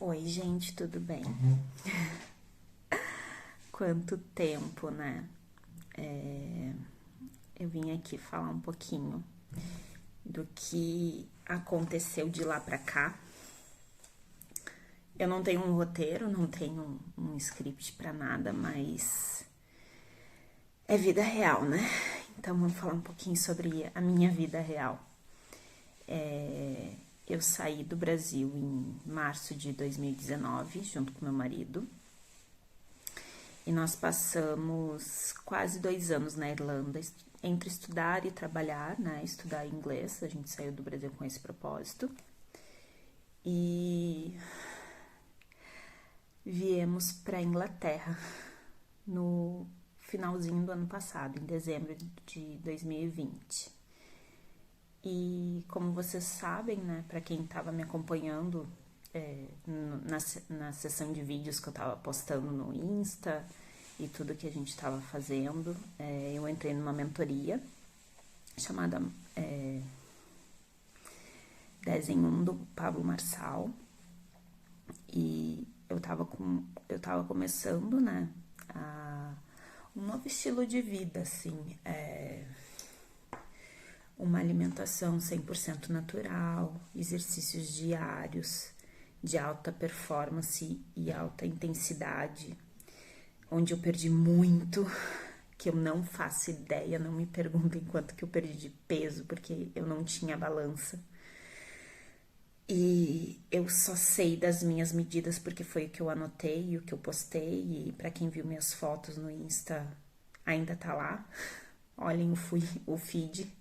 Oi, gente, tudo bem? Quanto tempo, né? Eu vim aqui falar um pouquinho do que aconteceu de lá pra cá. Eu não tenho um roteiro, não tenho um script pra nada, mas é vida real, né? Então vamos falar um pouquinho sobre a minha vida real. Eu saí do Brasil em março de 2019, junto com meu marido. E nós passamos quase 2 anos na Irlanda, entre estudar e trabalhar, né? Estudar inglês, a gente saiu do Brasil com esse propósito. E viemos para Inglaterra no finalzinho do ano passado, em dezembro de 2020. E como vocês sabem, né, para quem estava me acompanhando na sessão de vídeos que eu estava postando no Insta e tudo que a gente estava fazendo, eu entrei numa mentoria chamada 10 em 1 do Pablo Marçal. E eu tava começando, né, um novo estilo de vida, assim, uma alimentação 100% natural, exercícios diários de alta performance e alta intensidade, onde eu perdi muito, que eu não faço ideia, não me perguntem quanto que eu perdi de peso, porque eu não tinha balança. E eu só sei das minhas medidas porque foi o que eu anotei, o que eu postei, e pra quem viu minhas fotos no Insta, ainda tá lá. Olhem o feed.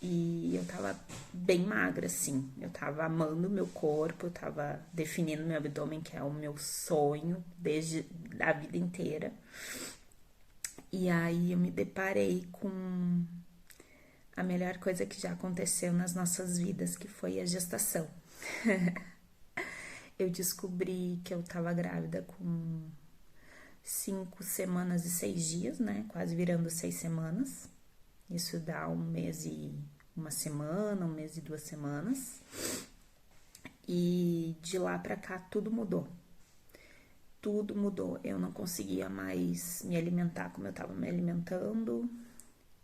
E eu tava bem magra, assim. Eu tava amando o meu corpo, eu tava definindo meu abdômen, que é o meu sonho desde a vida inteira. E aí eu me deparei com a melhor coisa que já aconteceu nas nossas vidas, que foi a gestação. Eu descobri que eu tava grávida com 5 semanas e 6 dias, né? Quase virando 6 semanas. Isso dá 1 mês e 1 semana, 1 mês e 2 semanas. E de lá pra cá tudo mudou. Tudo mudou. Eu não conseguia mais me alimentar como eu tava me alimentando.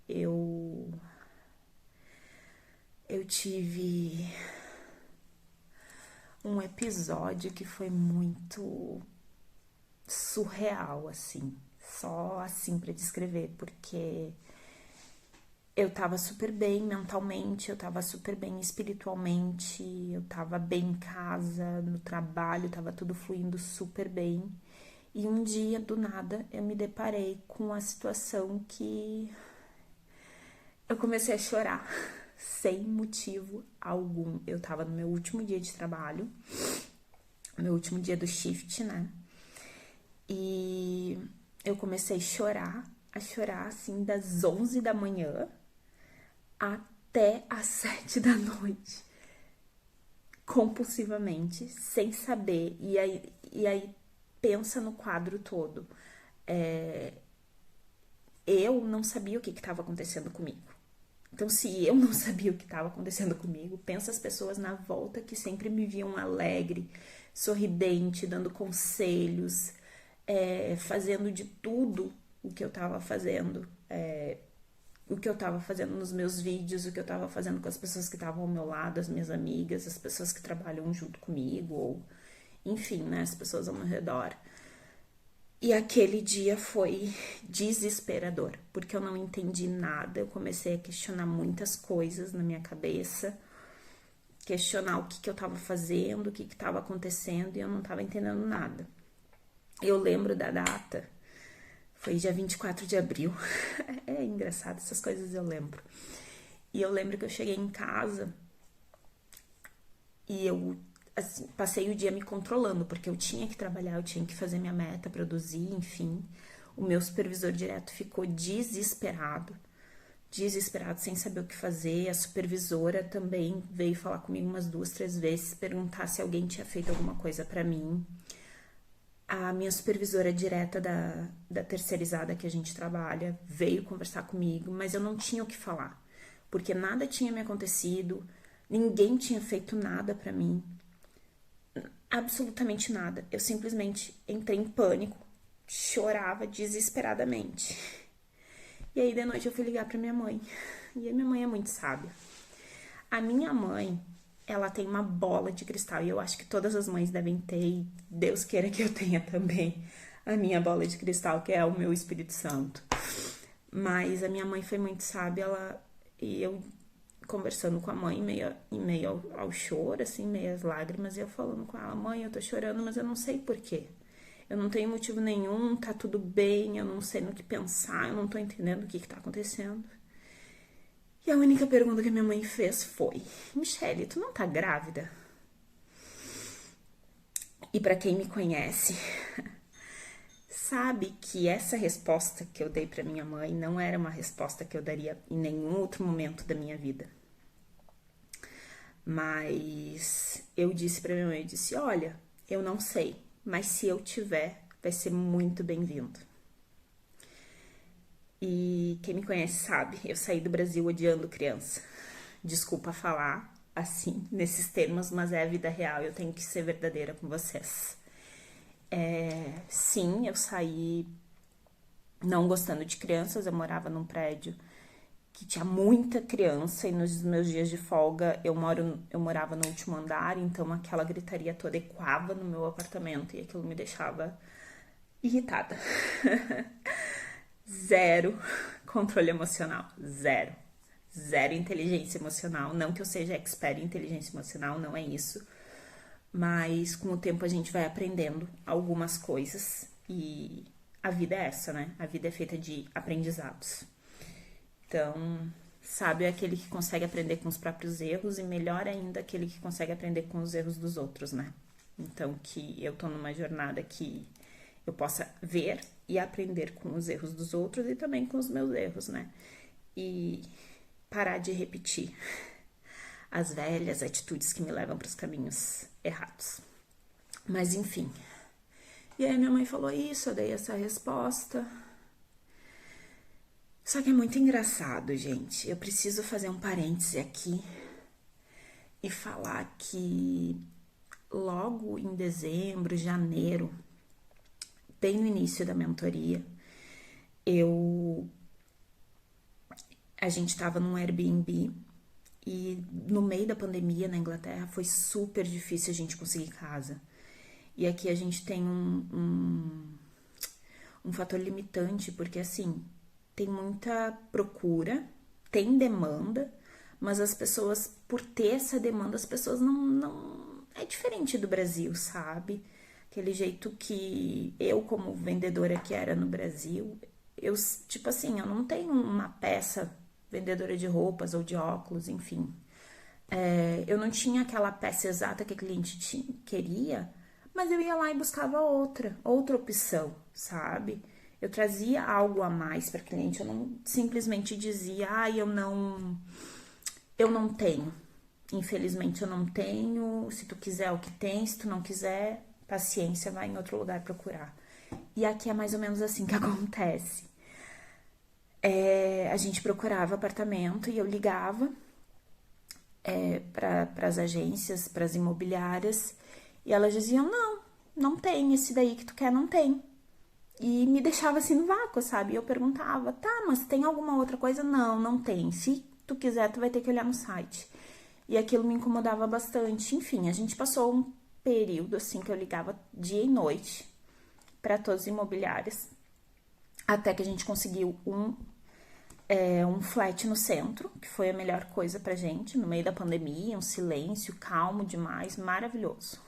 Eu tive um episódio que foi muito surreal, assim. Só assim pra descrever, porque eu tava super bem mentalmente, eu tava super bem espiritualmente, eu tava bem em casa, no trabalho, tava tudo fluindo super bem. E um dia, do nada, eu me deparei com a situação que eu comecei a chorar, sem motivo algum. Eu tava no meu último dia de trabalho, meu último dia do shift, né? E eu comecei a chorar assim, das 11 da manhã até às 7 da noite, compulsivamente, sem saber. E aí pensa no quadro todo. Eu não sabia o que estava acontecendo comigo. Então, se eu não sabia o que estava acontecendo comigo, pensa as pessoas na volta que sempre me viam alegre, sorridente, dando conselhos, fazendo de tudo o que eu estava fazendo. O que eu tava fazendo nos meus vídeos, o que eu tava fazendo com as pessoas que estavam ao meu lado, as minhas amigas, as pessoas que trabalham junto comigo, ou enfim, né, as pessoas ao meu redor. E aquele dia foi desesperador, porque eu não entendi nada, eu comecei a questionar muitas coisas na minha cabeça, questionar o que eu tava fazendo, o que tava acontecendo, e eu não tava entendendo nada. Eu lembro da data, foi dia 24 de abril. É engraçado, essas coisas eu lembro. E eu lembro que eu cheguei em casa e eu assim, passei o dia me controlando, porque eu tinha que trabalhar, eu tinha que fazer minha meta, produzir, enfim. O meu supervisor direto ficou desesperado, sem saber o que fazer. A supervisora também veio falar comigo umas 2, 3 vezes, perguntar se alguém tinha feito alguma coisa pra mim. A minha supervisora direta da terceirizada que a gente trabalha veio conversar comigo, mas eu não tinha o que falar, porque nada tinha me acontecido, ninguém tinha feito nada pra mim. absolutamente nada. Eu simplesmente entrei em pânico, chorava desesperadamente. E aí de noite eu fui ligar pra minha mãe. E a minha mãe é muito sábia. A minha mãe, ela tem uma bola de cristal. E eu acho que todas as mães devem ter. E Deus queira que eu tenha também a minha bola de cristal, que é o meu Espírito Santo. Mas a minha mãe foi muito sábia. E eu conversando com a mãe, em meio ao choro, assim, meio às lágrimas. E eu falando com ela: mãe, eu tô chorando, mas eu não sei porquê. Eu não tenho motivo nenhum, tá tudo bem, eu não sei no que pensar, eu não tô entendendo o que tá acontecendo. E a única pergunta que a minha mãe fez foi: Michele, tu não tá grávida? E pra quem me conhece, sabe que essa resposta que eu dei pra minha mãe não era uma resposta que eu daria em nenhum outro momento da minha vida. Mas eu disse pra minha mãe, eu disse: olha, eu não sei, mas se eu tiver, vai ser muito bem-vindo. E quem me conhece sabe, eu saí do Brasil odiando criança. Desculpa falar assim, nesses termos, mas é a vida real, eu tenho que ser verdadeira com vocês. Sim, eu saí não gostando de crianças, eu morava num prédio que tinha muita criança e nos meus dias de folga eu morava no último andar, então aquela gritaria toda ecoava no meu apartamento e aquilo me deixava irritada. Zero controle emocional, zero. Zero inteligência emocional. Não que eu seja expert em inteligência emocional, não é isso. Mas com o tempo a gente vai aprendendo algumas coisas e a vida é essa, né? A vida é feita de aprendizados. Então, sábio é aquele que consegue aprender com os próprios erros e melhor ainda aquele que consegue aprender com os erros dos outros, né? Então, que eu tô numa jornada que eu possa ver e aprender com os erros dos outros e também com os meus erros, né? E parar de repetir as velhas atitudes que me levam para os caminhos errados. Mas enfim. E aí minha mãe falou isso, eu dei essa resposta. Só que é muito engraçado, gente. Eu preciso fazer um parêntese aqui e falar que logo em dezembro, janeiro, bem no início da mentoria, a gente estava num Airbnb e no meio da pandemia na Inglaterra foi super difícil a gente conseguir casa. E aqui a gente tem um fator limitante, porque assim, tem muita procura, tem demanda, mas as pessoas, por ter essa demanda, as pessoas não é diferente do Brasil, sabe? Aquele jeito que eu, como vendedora que era no Brasil, eu, tipo assim, eu não tenho uma peça vendedora de roupas ou de óculos, enfim. Eu não tinha aquela peça exata que a cliente queria, mas eu ia lá e buscava outra opção, sabe? Eu trazia algo a mais para cliente, eu não simplesmente dizia: eu não tenho. Infelizmente eu não tenho, se tu quiser o que tem, se tu não quiser, paciência, vai em outro lugar procurar. E aqui é mais ou menos assim que acontece. A gente procurava apartamento e eu ligava para as agências, para as imobiliárias, e elas diziam: não tem, esse daí que tu quer não tem. E me deixava assim no vácuo, sabe? E eu perguntava: tá, mas tem alguma outra coisa? Não tem. Se tu quiser, tu vai ter que olhar no site. E aquilo me incomodava bastante. Enfim, a gente passou um período assim que eu ligava dia e noite para todas as imobiliárias, até que a gente conseguiu um flat no centro, que foi a melhor coisa pra gente, no meio da pandemia, um silêncio calmo demais, maravilhoso.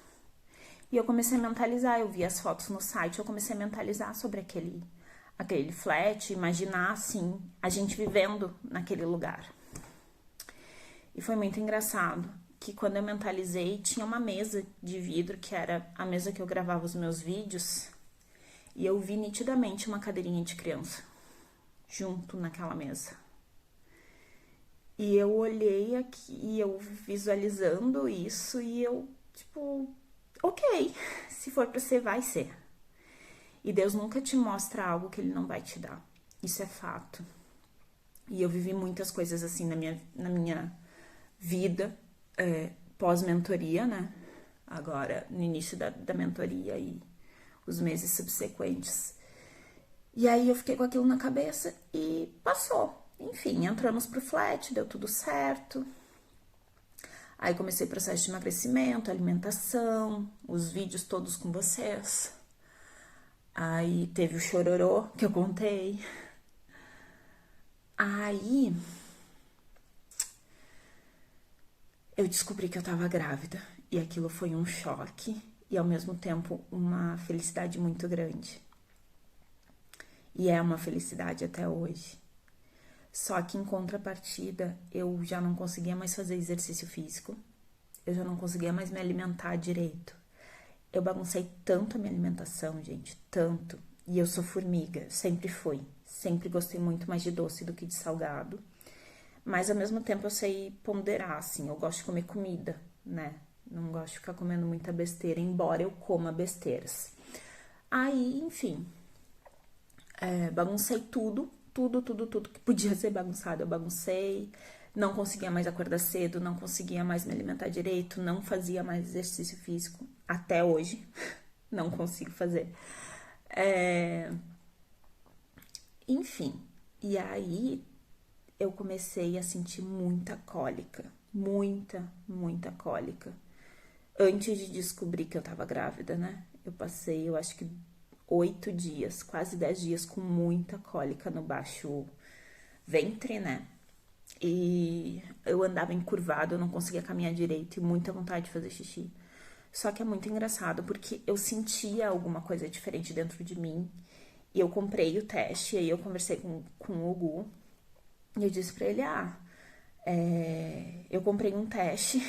E eu comecei a mentalizar, eu vi as fotos no site, eu comecei a mentalizar sobre aquele flat, imaginar assim, a gente vivendo naquele lugar. E foi muito engraçado que quando eu mentalizei, tinha uma mesa de vidro, que era a mesa que eu gravava os meus vídeos, e eu vi nitidamente uma cadeirinha de criança junto naquela mesa. E eu olhei aqui, eu visualizando isso, e eu, tipo, ok, se for pra ser, vai ser. E Deus nunca te mostra algo que Ele não vai te dar. Isso é fato. E eu vivi muitas coisas assim na minha vida, pós-mentoria, né? agora no início da mentoria e os meses subsequentes. E aí eu fiquei com aquilo na cabeça e passou. Enfim, entramos pro flat, deu tudo certo. Aí comecei o processo de emagrecimento, alimentação, os vídeos todos com vocês. Aí teve o chororô que eu contei. Aí eu descobri que eu tava grávida. E aquilo foi um choque e ao mesmo tempo uma felicidade muito grande. E é uma felicidade até hoje. Só que em contrapartida, eu já não conseguia mais fazer exercício físico. Eu já não conseguia mais me alimentar direito. Eu baguncei tanto a minha alimentação, gente, tanto. E eu sou formiga, sempre fui. Sempre gostei muito mais de doce do que de salgado. Mas ao mesmo tempo eu sei ponderar, assim. Eu gosto de comer comida, né? Não gosto de ficar comendo muita besteira, embora eu coma besteiras. Aí, enfim, baguncei tudo que podia ser bagunçado, eu baguncei. Não conseguia mais acordar cedo, não conseguia mais me alimentar direito, não fazia mais exercício físico. Até hoje, não consigo fazer. Enfim, e aí eu comecei a sentir muita cólica. Muita cólica. Antes de descobrir que eu tava grávida, né? Eu passei, eu acho que 8 dias, quase 10 dias com muita cólica no baixo ventre, né? E eu andava encurvado, eu não conseguia caminhar direito e muita vontade de fazer xixi. Só que é muito engraçado porque eu sentia alguma coisa diferente dentro de mim. E eu comprei o teste, e aí eu conversei com o Gu. E eu disse pra ele, eu comprei um teste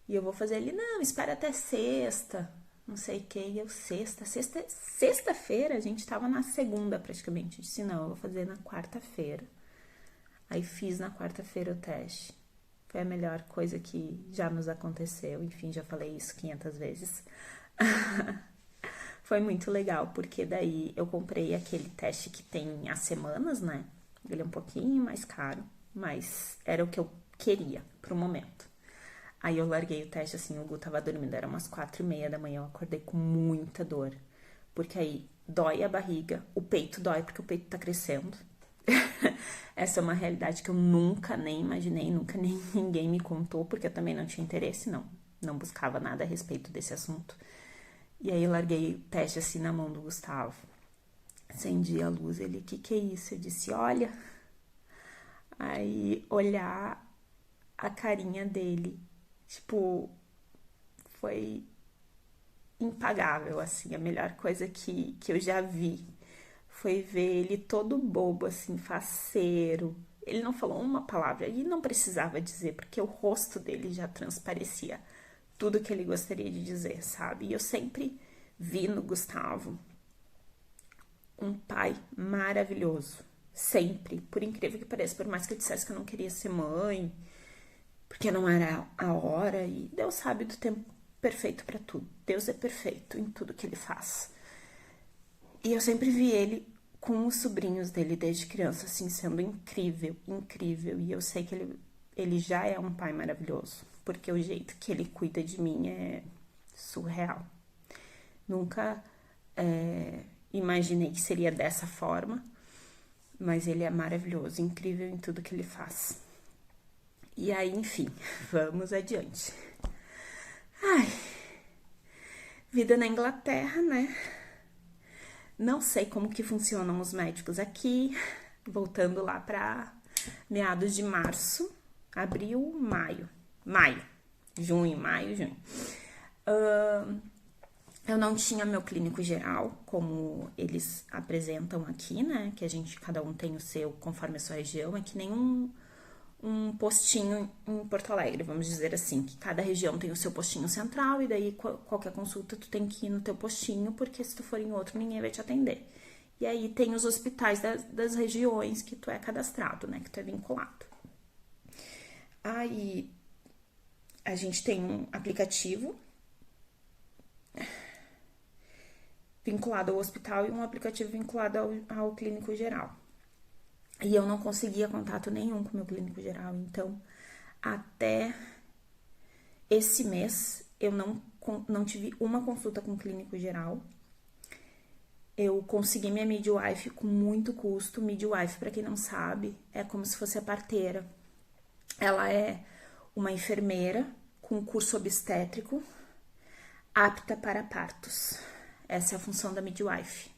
e eu vou fazer. Ele, não, espera até sexta, não sei o que. E eu, sexta-feira, a gente tava na segunda praticamente. Eu disse, não, eu vou fazer na quarta-feira. Aí fiz na quarta-feira o teste. Foi a melhor coisa que já nos aconteceu. Enfim, já falei isso 500 vezes. Foi muito legal, porque daí eu comprei aquele teste que tem as semanas, né? Ele é um pouquinho mais caro, mas era o que eu queria pro momento. Aí eu larguei o teste assim, o Gu tava dormindo, era umas 4:30 da manhã, eu acordei com muita dor. Porque aí dói a barriga, o peito dói porque o peito tá crescendo. Essa é uma realidade que eu nunca nem imaginei, nunca nem ninguém me contou, porque eu também não tinha interesse, não buscava nada a respeito desse assunto. E aí eu larguei o teste assim na mão do Gustavo. Acendi a luz, ele, que é isso? Eu disse, olha. Aí olhar a carinha dele, tipo, foi impagável, assim, a melhor coisa que eu já vi. Foi ver ele todo bobo, assim, faceiro. Ele não falou uma palavra e não precisava dizer, porque o rosto dele já transparecia tudo que ele gostaria de dizer, sabe? E eu sempre vi no Gustavo um pai maravilhoso. Sempre. Por incrível que pareça, por mais que eu dissesse que eu não queria ser mãe, porque não era a hora, e Deus sabe do tempo perfeito pra tudo. Deus é perfeito em tudo que ele faz. E eu sempre vi ele com os sobrinhos dele desde criança, assim, sendo incrível, incrível. E eu sei que ele já é um pai maravilhoso, porque o jeito que ele cuida de mim é surreal. Nunca imaginei que seria dessa forma, mas ele é maravilhoso, incrível em tudo que ele faz. E aí, enfim, vamos adiante. Ai, vida na Inglaterra, né? Não sei como que funcionam os médicos aqui. Voltando lá para meados de março, abril, maio, junho, maio, junho. Eu não tinha meu clínico geral, como eles apresentam aqui, né? Que cada um tem o seu conforme a sua região. É que nem um postinho em Porto Alegre, vamos dizer assim, que cada região tem o seu postinho central e daí qualquer consulta tu tem que ir no teu postinho, porque se tu for em outro ninguém vai te atender. E aí tem os hospitais das regiões que tu é cadastrado, né, que tu é vinculado. Aí a gente tem um aplicativo vinculado ao hospital e um aplicativo vinculado ao clínico geral. E eu não conseguia contato nenhum com o meu clínico geral. Então, até esse mês, eu não tive uma consulta com clínico geral. Eu consegui minha midwife com muito custo. Midwife, para quem não sabe, é como se fosse a parteira. Ela é uma enfermeira com curso obstétrico, apta para partos. Essa é a função da midwife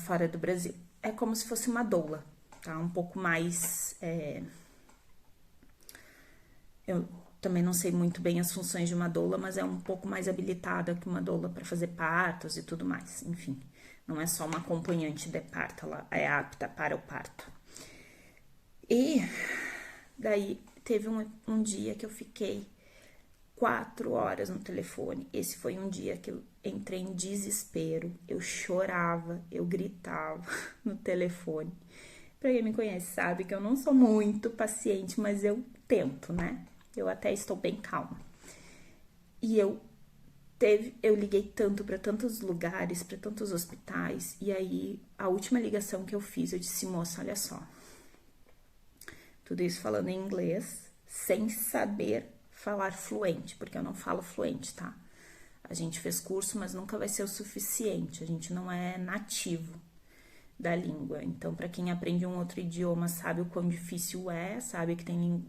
fora do Brasil. É como se fosse uma doula, tá? Um pouco mais... Eu também não sei muito bem as funções de uma doula, mas é um pouco mais habilitada que uma doula para fazer partos e tudo mais. Enfim, não é só uma acompanhante de parto, ela é apta para o parto. E daí teve um dia que eu fiquei 4 horas no telefone. Esse foi um dia que eu entrei em desespero, eu chorava, eu gritava no telefone. Pra quem me conhece sabe que eu não sou muito paciente, mas eu tento, né? Eu até estou bem calma. E eu liguei tanto para tantos lugares, para tantos hospitais, e aí a última ligação que eu fiz, eu disse: moça, olha só. Tudo isso falando em inglês, sem saber falar fluente, porque eu não falo fluente, tá? A gente fez curso, mas nunca vai ser o suficiente, a gente não é nativo da língua. Então, para quem aprende um outro idioma, sabe o quão difícil é, sabe que tem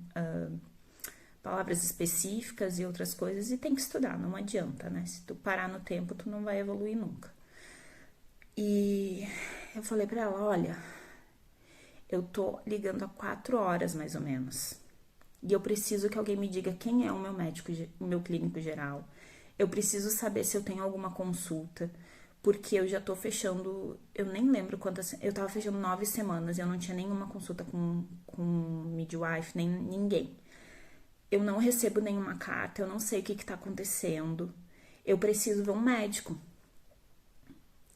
palavras específicas e outras coisas, e tem que estudar, não adianta, né? Se tu parar no tempo, tu não vai evoluir nunca. E eu falei pra ela: olha, eu tô ligando há 4 horas, mais ou menos, e eu preciso que alguém me diga quem é o meu médico, o meu clínico geral. Eu preciso saber se eu tenho alguma consulta, porque eu já tô fechando, eu nem lembro quantas, eu tava fechando 9 semanas, eu não tinha nenhuma consulta com midwife, nem ninguém. Eu não recebo nenhuma carta, eu não sei o que tá acontecendo. Eu preciso ver um médico.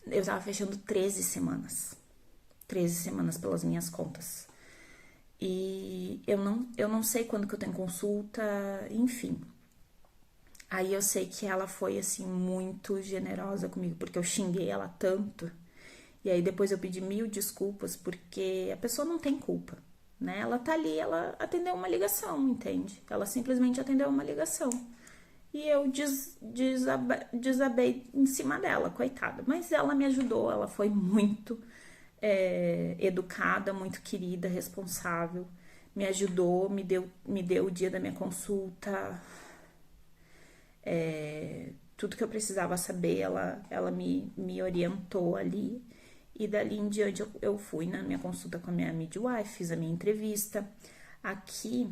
Eu tava fechando 13 semanas. 13 semanas pelas minhas contas. E eu não sei quando que eu tenho consulta, enfim. Aí eu sei que ela foi, assim, muito generosa comigo, porque eu xinguei ela tanto. E aí depois eu pedi 1000 desculpas, porque a pessoa não tem culpa, né? Ela tá ali, ela atendeu uma ligação, entende? Ela simplesmente atendeu uma ligação. E eu desabei em cima dela, coitada. Mas ela me ajudou, ela foi muito educada, muito querida, responsável. Me ajudou, me deu o dia da minha consulta. Tudo que eu precisava saber, ela me orientou ali. E dali em diante eu fui na minha consulta com a minha midwife, fiz a minha entrevista. Aqui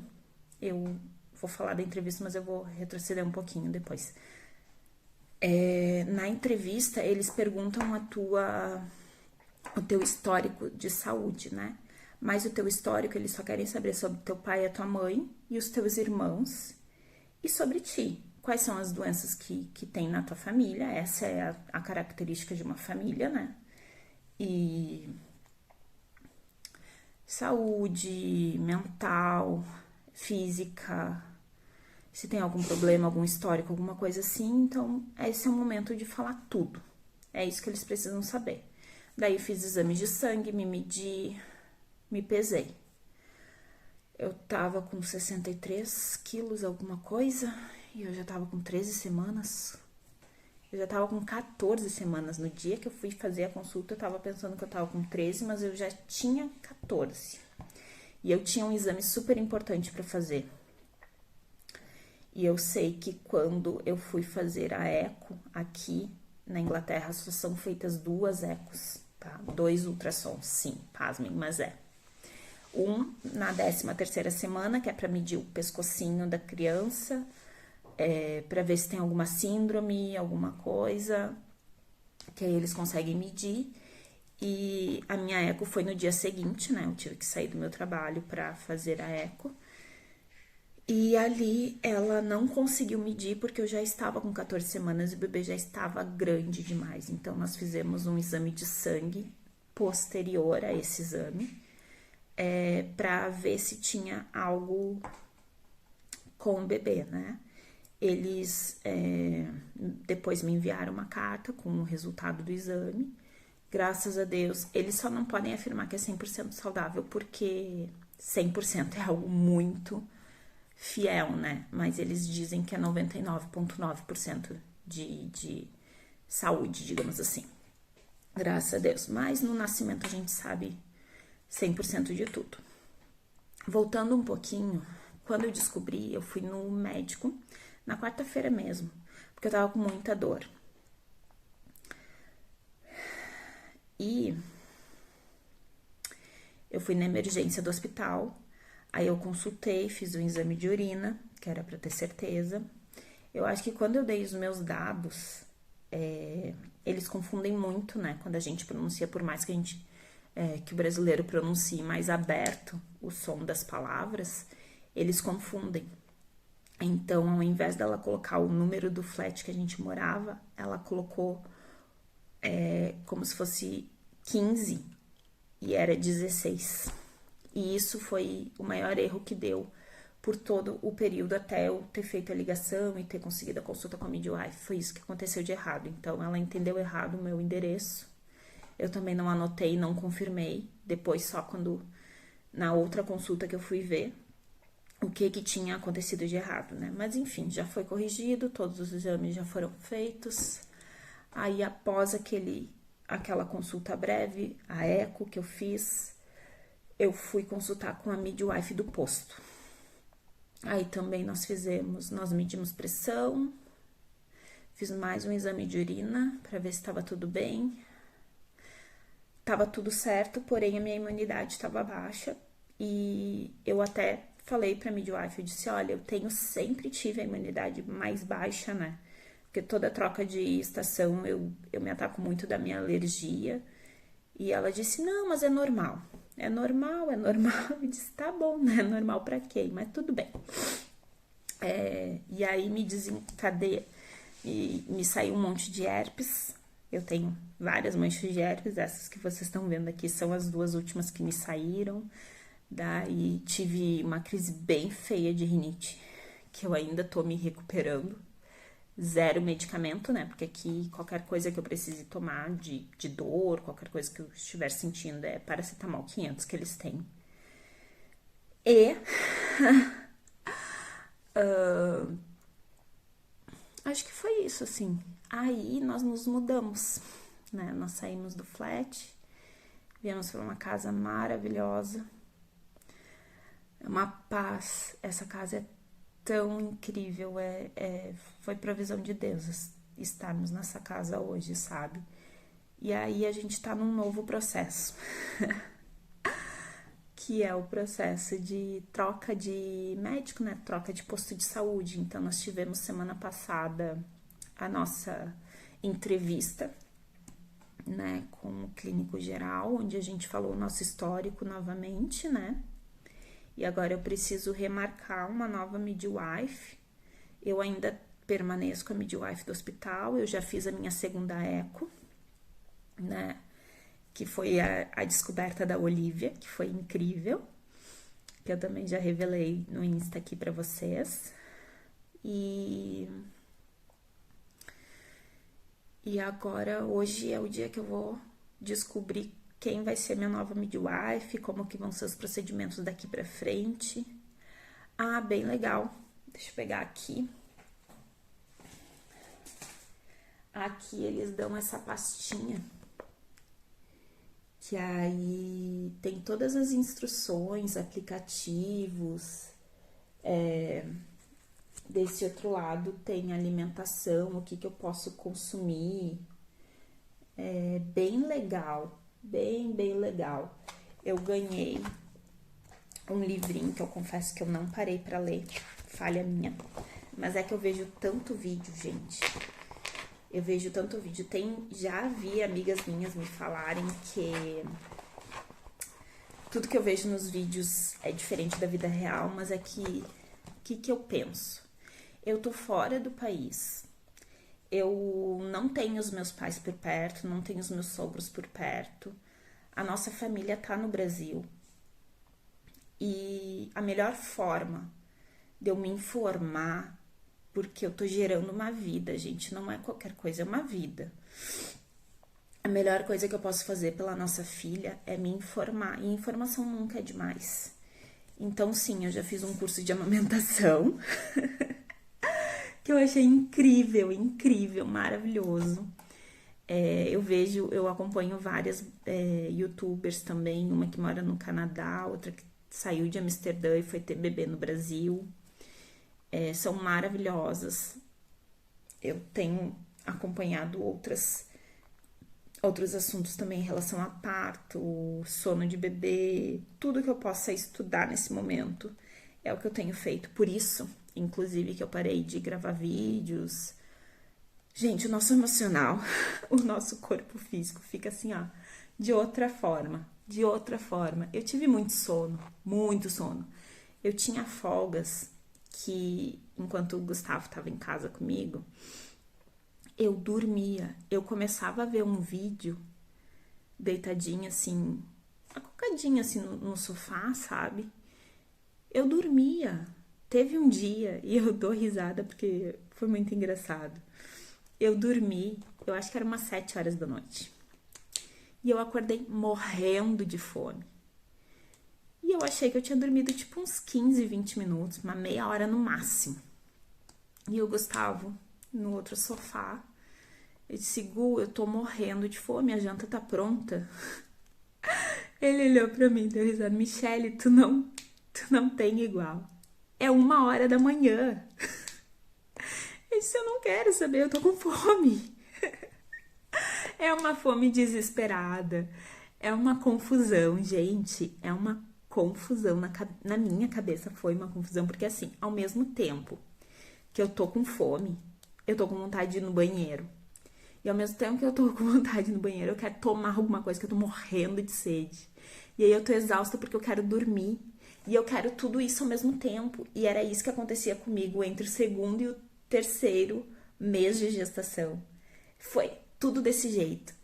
eu vou falar da entrevista, mas eu vou retroceder um pouquinho depois. Na entrevista, eles perguntam o teu histórico de saúde, né? Mas o teu histórico, eles só querem saber sobre teu pai e a tua mãe e os teus irmãos e sobre ti. Quais são as doenças que tem na tua família? Essa é a característica de uma família, né? E saúde mental, física, se tem algum problema, algum histórico, alguma coisa assim. Então, esse é o momento de falar tudo. É isso que eles precisam saber. Daí, fiz exames de sangue, me medi, me pesei. Eu tava com 63 quilos, alguma coisa, e eu já tava com 13 semanas. Eu já tava com 14 semanas. No dia que eu fui fazer a consulta, eu tava pensando que eu tava com 13, mas eu já tinha 14. E eu tinha um exame super importante pra fazer. E eu sei que quando eu fui fazer a eco aqui na Inglaterra, só são feitas 2 ecos, tá? 2 ultrassons, sim, pasmem, mas é. Um na 13ª semana, que é pra medir o pescocinho da criança, para ver se tem alguma síndrome, alguma coisa, que aí eles conseguem medir. E a minha eco foi no dia seguinte, né? Eu tive que sair do meu trabalho para fazer a eco. E ali ela não conseguiu medir porque eu já estava com 14 semanas e o bebê já estava grande demais. Então nós fizemos um exame de sangue posterior a esse exame, para ver se tinha algo com o bebê, né? Eles depois me enviaram uma carta com o resultado do exame. Graças a Deus, eles só não podem afirmar que é 100% saudável, porque 100% é algo muito fiel, né? Mas eles dizem que é 99,9% de saúde, digamos assim. Graças a Deus. Mas no nascimento a gente sabe 100% de tudo. Voltando um pouquinho, quando eu descobri, eu fui no médico na quarta-feira mesmo, porque eu tava com muita dor. E eu fui na emergência do hospital, aí eu consultei, fiz um exame de urina, que era pra ter certeza. Eu acho que quando eu dei os meus dados, eles confundem muito, né? Quando a gente pronuncia, por mais que a gente que o brasileiro pronuncie mais aberto o som das palavras, eles confundem. Então, ao invés dela colocar o número do flat que a gente morava, ela colocou como se fosse 15 e era 16. E isso foi o maior erro que deu por todo o período até eu ter feito a ligação e ter conseguido a consulta com a midwife. Foi isso que aconteceu de errado. Então, ela entendeu errado o meu endereço. Eu também não anotei, não confirmei. Depois, só quando, na outra consulta que eu fui ver, o que tinha acontecido de errado, né? Mas, enfim, já foi corrigido, todos os exames já foram feitos. Aí, após aquela consulta breve, a eco que eu fiz, eu fui consultar com a midwife do posto. Aí também nós medimos pressão, fiz mais um exame de urina para ver se estava tudo bem. Tava tudo certo, porém a minha imunidade estava baixa e eu até falei pra midwife, eu disse, olha, sempre tive a imunidade mais baixa, né? Porque toda troca de estação eu me ataco muito da minha alergia. E ela disse, não, mas é normal. É normal, é normal. Eu disse, tá bom, né? É normal pra quem? Mas tudo bem. E aí me desencadeia e me saiu um monte de herpes. Eu tenho várias manchas de herpes, essas que vocês estão vendo aqui são as duas últimas que me saíram. Daí tive uma crise bem feia de rinite, que eu ainda tô me recuperando. Zero medicamento, né? Porque aqui qualquer coisa que eu precise tomar de dor, qualquer coisa que eu estiver sentindo é paracetamol 500 que eles têm. E acho que foi isso, assim. Aí nós nos mudamos, né? Nós saímos do flat, viemos para uma casa maravilhosa. É uma paz. Essa casa é tão incrível, foi provisão de Deus estarmos nessa casa hoje, sabe? E aí a gente tá num novo processo, que é o processo de troca de médico, né? Troca de posto de saúde. Então, nós tivemos semana passada a nossa entrevista, né, com o clínico geral, onde a gente falou o nosso histórico novamente, né? E agora eu preciso remarcar uma nova midwife. Eu ainda permaneço com a midwife do hospital. Eu já fiz a minha segunda eco, né? Que foi a descoberta da Olivia, que foi incrível. Que eu também já revelei no Insta aqui pra vocês. E agora, hoje é o dia que eu vou descobrir quem vai ser minha nova midwife, como que vão ser os procedimentos daqui pra frente. Ah, bem legal. Deixa eu pegar aqui. Aqui eles dão essa pastinha, que aí tem todas as instruções, aplicativos. Desse outro lado tem alimentação, o que eu posso consumir. É bem legal. Bem legal. Eu ganhei um livrinho que eu confesso que eu não parei pra ler, falha minha. Mas é que eu vejo tanto vídeo, gente. Eu vejo tanto vídeo. Já vi amigas minhas me falarem que tudo que eu vejo nos vídeos é diferente da vida real, mas é que o que eu penso? Eu tô fora do país. Eu não tenho os meus pais por perto, não tenho os meus sogros por perto. A nossa família tá no Brasil. E a melhor forma de eu me informar, porque eu tô gerando uma vida, gente, não é qualquer coisa, é uma vida. A melhor coisa que eu posso fazer pela nossa filha é me informar, e informação nunca é demais. Então, sim, eu já fiz um curso de amamentação, que eu achei incrível, incrível, maravilhoso. Eu acompanho várias youtubers também, uma que mora no Canadá, outra que saiu de Amsterdã e foi ter bebê no Brasil. São maravilhosas. Eu tenho acompanhado outros assuntos também em relação a parto, sono de bebê, tudo que eu possa estudar nesse momento é o que eu tenho feito. Por isso, inclusive, que eu parei de gravar vídeos. Gente, o nosso emocional, o nosso corpo físico fica assim, ó, de outra forma, de outra forma. Eu tive muito sono, muito sono. Eu tinha folgas que, enquanto o Gustavo estava em casa comigo, eu dormia. Eu começava a ver um vídeo deitadinha assim, acocadinha assim no sofá, sabe? Eu dormia. Teve um dia, e eu dou risada porque foi muito engraçado. Eu dormi, eu acho que era umas 7 horas da noite. E eu acordei morrendo de fome. E eu achei que eu tinha dormido tipo uns 15, 20 minutos, uma meia hora no máximo. E o Gustavo, no outro sofá, eu disse, Gu, eu tô morrendo de fome, a janta tá pronta. Ele olhou pra mim e deu risada, Michele, tu não tem igual. É 1 hora da manhã. Eu disse, eu não quero saber, eu tô com fome. É uma fome desesperada. É uma confusão, gente. É uma confusão. Na minha cabeça foi uma confusão, porque assim, ao mesmo tempo que eu tô com fome, eu tô com vontade de ir no banheiro. E ao mesmo tempo que eu tô com vontade de ir no banheiro, eu quero tomar alguma coisa, que eu tô morrendo de sede. E aí eu tô exausta porque eu quero dormir. E eu quero tudo isso ao mesmo tempo. E era isso que acontecia comigo entre o segundo e o terceiro mês de gestação. Foi tudo desse jeito.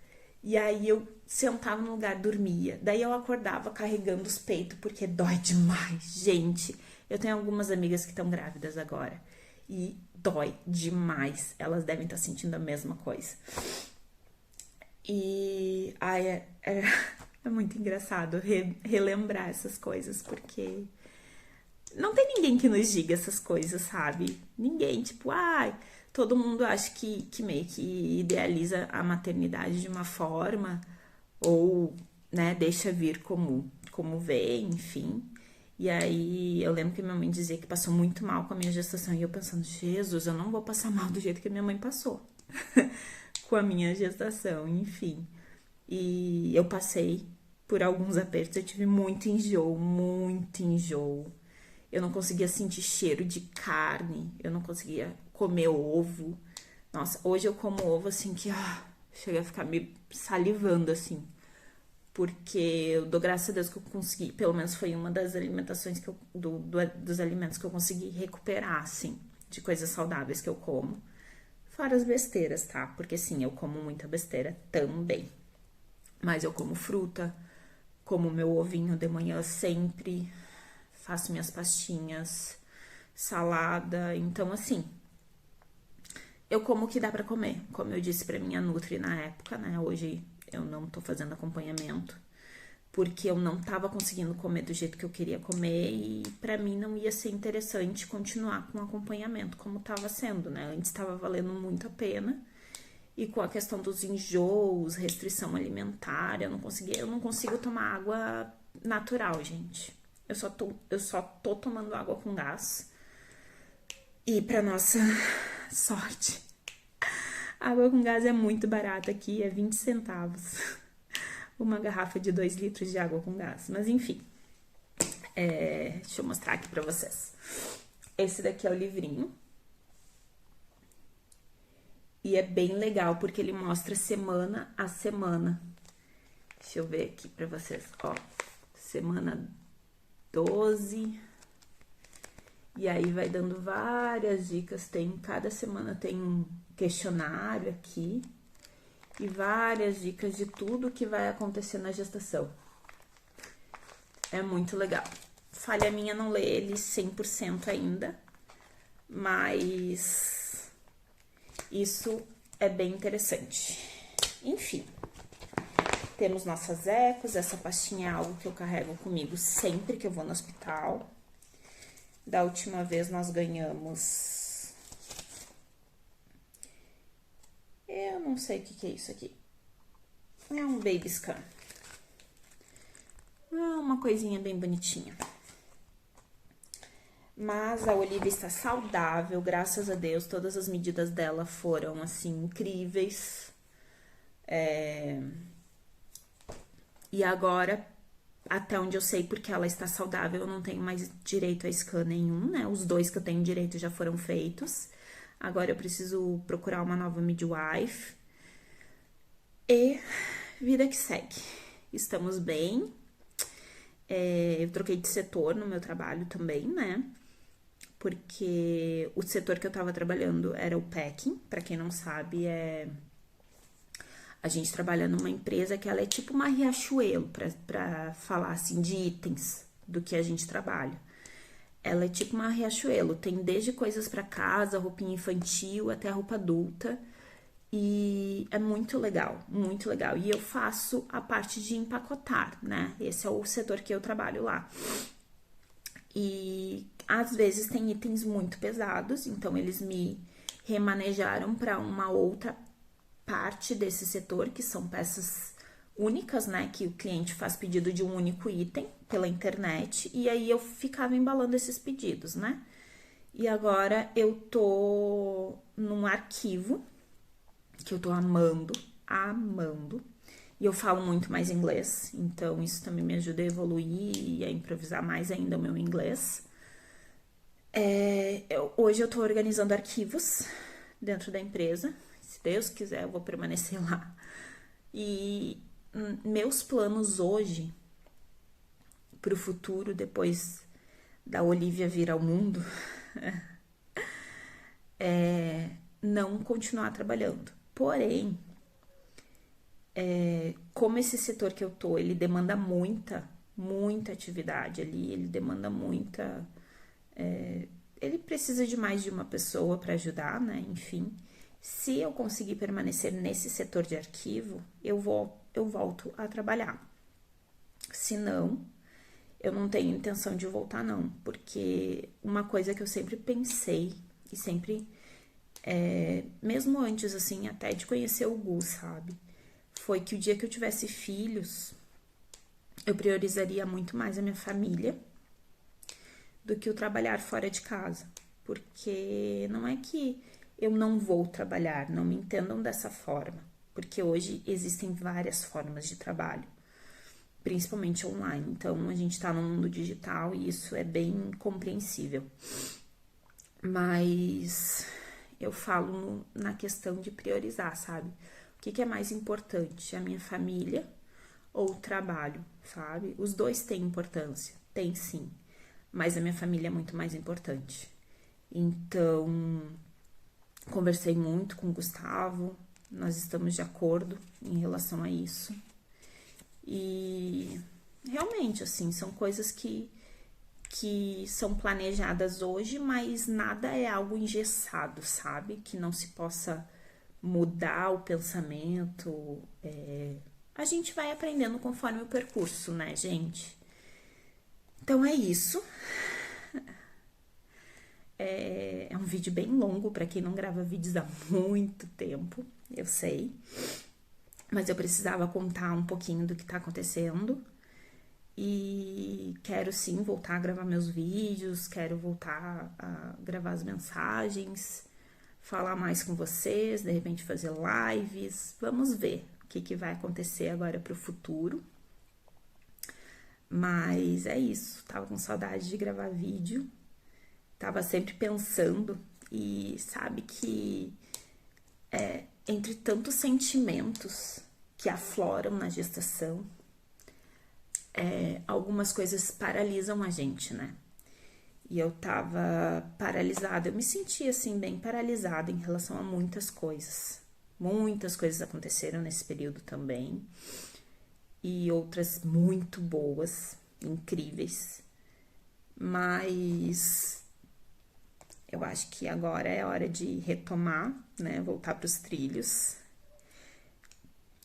E aí eu sentava no lugar, dormia. Daí eu acordava carregando os peitos, porque dói demais, gente. Eu tenho algumas amigas que estão grávidas agora. E dói demais. Elas devem estar sentindo a mesma coisa. E é muito engraçado relembrar essas coisas, porque não tem ninguém que nos diga essas coisas, sabe? Ninguém, tipo, todo mundo acha que meio que idealiza a maternidade de uma forma, ou, né, deixa vir como vê, enfim. E aí eu lembro que minha mãe dizia que passou muito mal com a minha gestação, e eu pensando, Jesus, eu não vou passar mal do jeito que a minha mãe passou com a minha gestação, enfim. E eu passei por alguns apertos, eu tive muito enjoo, muito enjoo. Eu não conseguia sentir cheiro de carne, eu não conseguia comer ovo. Nossa, hoje eu como ovo assim que chega a ficar me salivando assim. Porque eu dou graças a Deus que eu consegui, pelo menos foi uma das alimentações que dos alimentos que eu consegui recuperar, assim, de coisas saudáveis que eu como. Fora as besteiras, tá? Porque sim, eu como muita besteira também. Mas eu como fruta, como meu ovinho de manhã sempre, faço minhas pastinhas, salada, então assim, eu como o que dá pra comer, como eu disse pra minha nutri na época, né? Hoje eu não tô fazendo acompanhamento, porque eu não tava conseguindo comer do jeito que eu queria comer e pra mim não ia ser interessante continuar com o acompanhamento como tava sendo, né? Antes tava valendo muito a pena. E com a questão dos enjoos, restrição alimentar, eu não consigo tomar água natural, gente. Eu só tô tomando água com gás. E pra nossa sorte, a água com gás é muito barata aqui, é 20 centavos. Uma garrafa de 2 litros de água com gás. Mas enfim, deixa eu mostrar aqui pra vocês. Esse daqui é o livrinho. E é bem legal, porque ele mostra semana a semana. Deixa eu ver aqui pra vocês, ó. Semana 12. E aí vai dando várias dicas. Cada semana tem um questionário aqui. E várias dicas de tudo que vai acontecer na gestação. É muito legal. Falha minha não ler ele 100% ainda. Mas isso é bem interessante. Enfim, Temos nossas ecos, essa pastinha é algo que eu carrego comigo sempre que eu vou no hospital. Da última vez nós ganhamos... Eu não sei o que é isso aqui. É um baby scan. É uma coisinha bem bonitinha. Mas a Olivia está saudável, graças a Deus. Todas as medidas dela foram, assim, incríveis. E agora, até onde eu sei, porque ela está saudável, eu não tenho mais direito a scan nenhum, né? Os 2 que eu tenho direito já foram feitos. Agora eu preciso procurar uma nova midwife. E vida que segue. Estamos bem. Eu troquei de setor no meu trabalho também, né? Porque o setor que eu tava trabalhando era o packing. Pra quem não sabe, a gente trabalha numa empresa que ela é tipo uma Riachuelo, pra falar assim, de itens do que a gente trabalha. Ela é tipo uma Riachuelo, tem desde coisas pra casa, roupinha infantil, até roupa adulta. E é muito legal, muito legal. E eu faço a parte de empacotar, né? Esse é o setor que eu trabalho lá. E às vezes tem itens muito pesados, então eles me remanejaram para uma outra parte desse setor, que são peças únicas, né? Que o cliente faz pedido de um único item pela internet, e aí eu ficava embalando esses pedidos, né? E agora eu tô num arquivo que eu tô amando, amando. E eu falo muito mais inglês, então isso também me ajuda a evoluir e a improvisar mais ainda o meu inglês. Hoje eu tô organizando arquivos dentro da empresa. Se Deus quiser, eu vou permanecer lá. E meus planos hoje, pro futuro, depois da Olivia vir ao mundo, é não continuar trabalhando. Porém, como esse setor que eu tô, ele demanda muita atividade ali, ele demanda muita... ele precisa de mais de uma pessoa para ajudar, né? Enfim, se eu conseguir permanecer nesse setor de arquivo, eu volto a trabalhar. Se não, eu não tenho intenção de voltar, não. Porque uma coisa que eu sempre pensei, e sempre... mesmo antes, assim, até de conhecer o Gu, sabe? Foi que o dia que eu tivesse filhos, eu priorizaria muito mais a minha família do que o trabalhar fora de casa. Porque não é que eu não vou trabalhar, não me entendam dessa forma. Porque hoje existem várias formas de trabalho, principalmente online. Então, a gente tá no mundo digital e isso é bem compreensível. Mas eu falo na questão de priorizar, sabe? O que é mais importante? A minha família ou o trabalho, sabe? Os dois têm importância, tem sim, mas a minha família é muito mais importante. Então, conversei muito com o Gustavo, nós estamos de acordo em relação a isso. E realmente, assim, são coisas que são planejadas hoje, mas nada é algo engessado, sabe? Que não se possa mudar o pensamento. A gente vai aprendendo conforme o percurso, né, gente? Então é isso. É um vídeo bem longo para quem não grava vídeos há muito tempo, eu sei. Mas eu precisava contar um pouquinho do que tá acontecendo. E quero sim voltar a gravar meus vídeos, quero voltar a gravar as mensagens, falar mais com vocês, de repente fazer lives. Vamos ver o que vai acontecer agora pro futuro. Mas é isso, tava com saudade de gravar vídeo, tava sempre pensando e sabe que entre tantos sentimentos que afloram na gestação, algumas coisas paralisam a gente, né? E eu tava paralisada, eu me senti assim, bem paralisada em relação a muitas coisas. Muitas coisas aconteceram nesse período também. E outras muito boas, incríveis. Mas eu acho que agora é hora de retomar, né? Voltar pros trilhos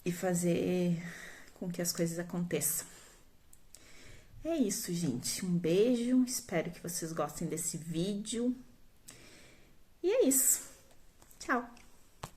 e fazer com que as coisas aconteçam. É isso, gente. Um beijo. Espero que vocês gostem desse vídeo. E é isso. Tchau!